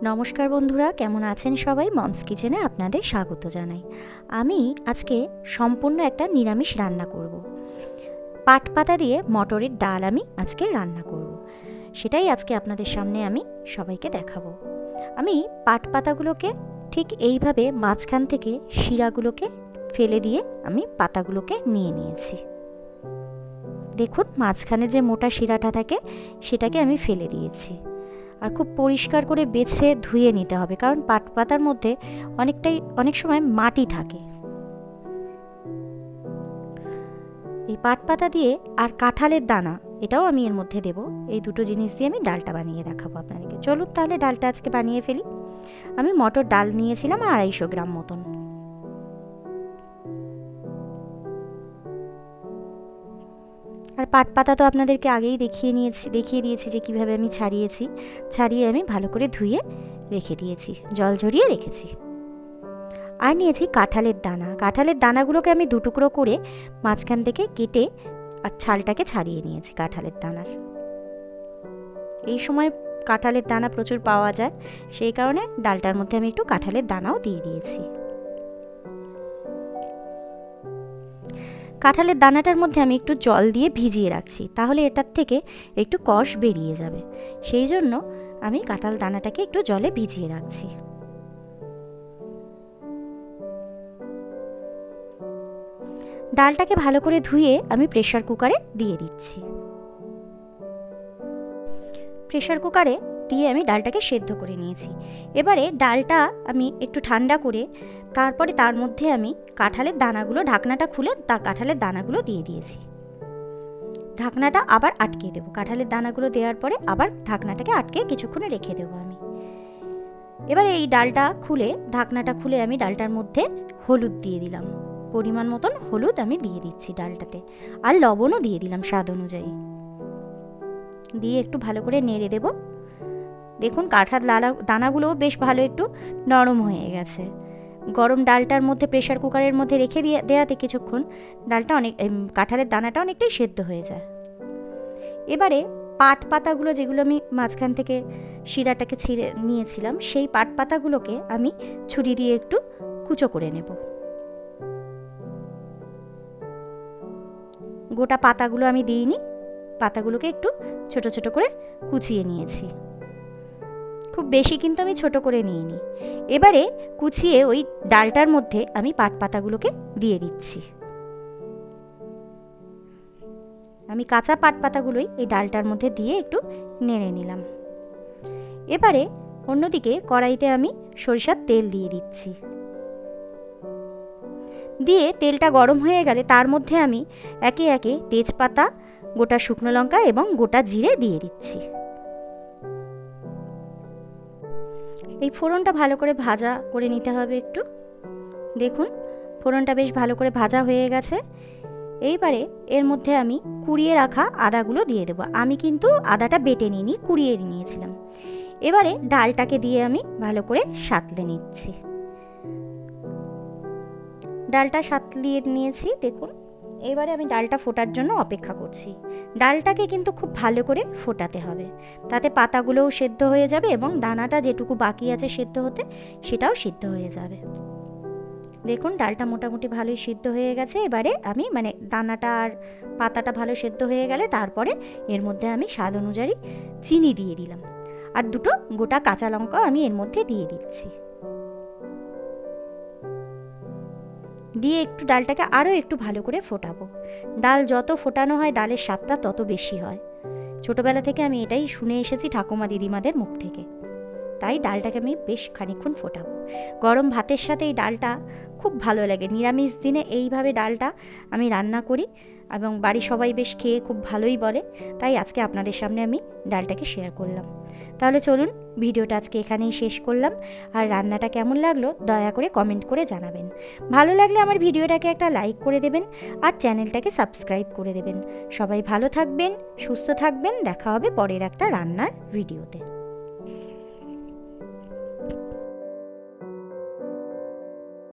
নমস্কার বন্ধুরা, কেমন আছেন সবাই? মমস কিচেনে আপনাদের স্বাগত জানাই। আমি আজকে সম্পূর্ণ একটা নিরামিষ রান্না করব। পাট পাতা দিয়ে মটরের ডাল আমি আজকে রান্না করব। সেটাই আজকে আপনাদের সামনে আমি সবাইকে দেখাবো। আমি পাট পাতাগুলোকে ঠিক এইভাবে মাঝখান থেকে শিরাগুলোকে ফেলে দিয়ে আমি পাতাগুলোকে নিয়ে নিয়েছি। দেখুন, মাঝখানে যে মোটা শিরাটা থাকে সেটাকে আমি ফেলে দিয়েছি। আর খুব পরিষ্কার করে বেছে ধুয়ে নিতে হবে, কারণ পাট পাতার মধ্যে অনেক সময় মাটি থাকে। এই পাট পাতা দিয়ে আর কাঁঠালের দানা, এটাও আমি এর মধ্যে দেব। এই দুটো জিনিস দিয়ে আমি ডালটা বানিয়ে দেখাবো আপনাদেরকে। চলুন তাহলে ডালটা আজকে বানিয়ে ফেলি। আমি মটর ডাল নিয়েছিলাম 250 গ্রাম মতন। আর পাট পাতা তো আপনাদেরকে আগেই দেখিয়ে দিয়েছি যে কিভাবে আমি ছাড়িয়ে আমি ভালো করে ধুয়ে রেখে দিয়েছি, জল ঝরিয়ে রেখেছি। আর নিয়েছি কাঁঠালের দানা। কাঁঠালের দানাগুলোকে আমি দুটুকরো করে মাঝখান থেকে কেটে আর ছালটাকে ছাড়িয়ে নিয়েছি কাঁঠালের দানার। এই সময় কাঁঠালের দানা প্রচুর পাওয়া যায়, সেই কারণে ডালটার মধ্যে আমি একটু কাঁঠালের দানাও দিয়ে দিয়েছি। কাঁঠালের দানাটার মধ্যে আমি একটু জল দিয়ে ভিজিয়ে রাখছি, তাহলে এটার থেকে একটু কষ বেরিয়ে যাবে। সেই জন্য আমি কাঁঠাল দানাটাকে একটু জলে ভিজিয়ে রাখছি। ডালটাকে ভালো করে ধুয়ে আমি প্রেসার কুকারে দিয়ে দিচ্ছি। প্রেসার কুকারে দিয়ে আমি ডালটাকে সেদ্ধ করে নিয়েছি। এবারে ডালটা আমি একটু ঠান্ডা করে তারপরে তার মধ্যে আমি কাঁঠালের দানাগুলো, ঢাকনাটা খুলে কাঁঠালের দানাগুলো দিয়ে দিয়েছি। ঢাকনাটা আবার আটকে দেবো। কাঁঠালের দানাগুলো দেওয়ার পরে আবার ঢাকনাটাকে আটকে কিছুক্ষণে রেখে দেবো আমি। এবারে এই ঢাকনাটা খুলে আমি ডালটার মধ্যে হলুদ দিয়ে দিলাম। পরিমাণ মতন হলুদ আমি দিয়ে দিচ্ছি ডালটাতে, আর লবণও দিয়ে দিলাম স্বাদ অনুযায়ী। দিয়ে একটু ভালো করে নেড়ে দেব। দেখুন, কাঁঠাল দানাগুলো বেশ ভালো একটু নরম হয়ে গেছে। গরম ডালটার মধ্যে প্রেসার কুকারের মধ্যে রেখে দেওয়াতে কিছুক্ষণ কাঁঠালের দানাটা অনেকটাই সেদ্ধ হয়ে যায়। এবারে পাট পাতাগুলো, যেগুলো আমি মাঝখান থেকে শিরাটাকে ছিঁড়ে নিয়েছিলাম, সেই পাট পাতাগুলোকে আমি ছুরি দিয়ে একটু কুচো করে নেব। গোটা পাতাগুলো আমি দিইনি, পাতাগুলোকে একটু ছোট ছোট করে কুচিয়ে নিয়েছি। খুব বেশি কিন্তু আমি ছোট করে নিইনি। এবারে কুচিয়ে ওই ডালটার মধ্যে আমি পাট পাতাগুলোকে দিয়ে দিচ্ছি। আমি কাঁচা পাট পাতাগুলোই এই ডালটার মধ্যে দিয়ে একটু নেড়ে নিলাম। এবারে অন্যদিকে কড়াইতে আমি সরিষার তেল দিয়ে দিচ্ছি। দিয়ে তেলটা গরম হয়ে গেলে তার মধ্যে আমি একে একে তেজপাতা, গোটা শুকনো লঙ্কা এবং গোটা জিরে দিয়ে দিচ্ছি। এই ফোড়নটা ভালো করে ভাজা করে নিতে হবে একটু। দেখুন, ফোড়নটা বেশ ভালো করে ভাজা হয়ে গেছে। এইবারে এর মধ্যে আমি কুড়িয়ে রাখা আদাগুলো দিয়ে দেবো। আমি কিন্তু আদাটা বেটে নিইনি, কুড়িয়ে নিয়েছিলাম। এবারে ডালটাকে দিয়ে আমি ভালো করে সাঁতলে নিচ্ছি। ডালটা সাঁতলিয়ে নিয়েছি। দেখুন, এবারে আমি ডালটা ফোটার জন্য অপেক্ষা করছি। ডালটাকে কিন্তু খুব ভালো করে ফোটাতে হবে, তাতে পাতাগুলোও সেদ্ধ হয়ে যাবে এবং দানাটা যেটুকু বাকি আছে সেদ্ধ হতে, সেটাও সিদ্ধ হয়ে যাবে। দেখুন, ডালটা মোটামুটি ভালোই সিদ্ধ হয়ে গেছে। এবারে আমি দানাটা আর পাতাটা ভালো সেদ্ধ হয়ে গেলে তারপরে এর মধ্যে আমি স্বাদ অনুযায়ী চিনি দিয়ে দিলাম, আর দুটো গোটা কাঁচা লঙ্কাও আমি এর মধ্যে দিয়ে দিচ্ছি। দিয়ে একটু ডালটাকে আরও একটু ভালো করে ফোটাবো। ডাল যত ফোটানো হয় ডালের স্বাদটা তত বেশি হয়। ছোটোবেলা থেকে আমি এটাই শুনে এসেছি ঠাকুমা দিদিমাদের মুখ থেকে। তাই ডালটাকে আমি বেশ খানিকক্ষণ ফোটাবো। গরম ভাতের সাথে এই ডালটা খুব ভালো লাগে। নিরামিষ দিনে এইভাবে ডালটা আমি রান্না করি এবং বাড়ির সবাই বেশ খেয়ে খুব ভালোই বলে। তাই আজকে আপনাদের সামনে আমি ডালটাকে শেয়ার করলাম। তাহলে চলুন, ভিডিওটা আজকে এখানেই শেষ করলাম। আর রান্নাটা কেমন লাগলো দয়া করে কমেন্ট করে জানাবেন। ভালো লাগলে আমার ভিডিওটাকে একটা লাইক করে দেবেন আর চ্যানেলটাকে সাবস্ক্রাইব করে দেবেন। সবাই ভালো থাকবেন, সুস্থ থাকবেন। দেখা হবে পরের একটা রান্নার ভিডিওতে।